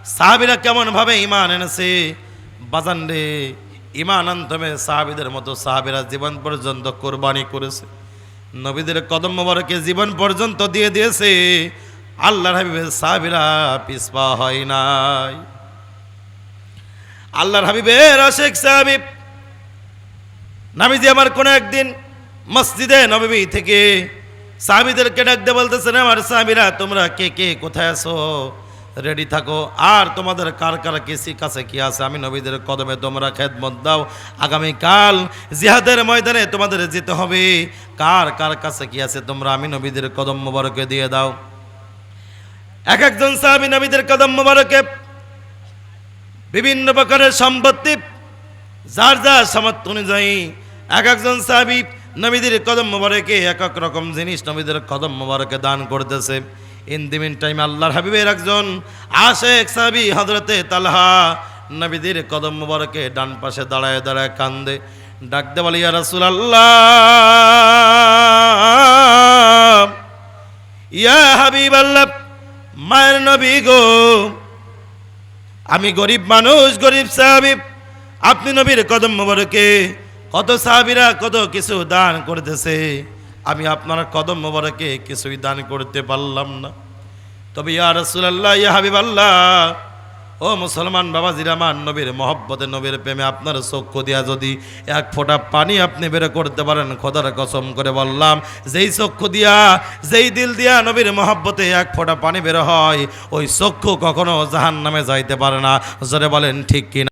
সাহাবীরা কেমন ভাবে ঈমান এনেছে বাজান রে। ঈমান আনতে হবে সাহাবীদের মতো। সাহাবীরা জীবন পর্যন্ত কুরবানি করেছে, নবীদের কদম মোবারকে জীবন পর্যন্ত দিয়ে দিয়েছে। আল্লাহর হাবিবের সাহাবীরা পিছপা হয় নাই। আল্লাহর হাবিবের আশিক সাহাবী নবীজি আমার কোন একদিন মসজিদে নববী থেকে সাহাবীদেরকে ডাক দিয়ে বলতেছেন, আমার সাহাবীরা তোমরা কে কে কোথায় আছো, রেডি থাকো। আর তোমাদের কার কার কাছে কি আছে আমি নবীদের কদমে তোমরা খেদমত দাও। আগামীকাল জিহাদের ময়দানে তোমাদের যেতে হবে। কার কার কাছে কি আছে তোমরা আমি নবীদের কদম মোবারকে দিয়ে দাও। এক একজন সাহাবী নবীদের কদম মোবারকে বিভিন্ন প্রকারের সম্পত্তি যার যার সামর্থ্য অনুযায়ী এক একজন সাহাবী নবীদের কদম মোবারকে এক এক রকম জিনিস নবীদের কদম মোবারকে দান করতেছে। ইন দি মিন টাইম আল্লাহর হাবিবের একজন আশেক সাহাবী হযরতে তালহা নবীদের কদম মোবারকে ডান পাশে দাঁড়ায় দাঁড়ায় কান্দে, ডাক দে বলে, ইয়া রাসূলুল্লাহ, ইয়া হাবিবাল্লাহ, মায়ের নবী গো, আমি গরিব মানুষ, গরিব সাহাবী, আপনি নবীর কদম মোবারকে কত সাহাবীরা কত কিছু দান করতেছে, আমি আপনার কদম মোবারকে কিছুই দান করতে পারলাম না। তবে ইয়া রাসূলুল্লাহ, ইয়া হাবিবাল্লাহ, ও মুসলমান বাবাজিরা, আমার নবীর মহব্বতে নবীর প্রেমে আপনার চক্ষু দিয়া যদি এক ফোঁটা পানি আপনি বের করতে পারেন, খোদার কসম করে বললাম, যেই চক্ষু দিয়া যেই দিল দিয়া নবীর মহব্বতে এক ফোঁটা পানি বের হয়, ওই চক্ষু কখনো জাহান্নামে যাইতে পারে না। জোরে বলেন ঠিক কিনা?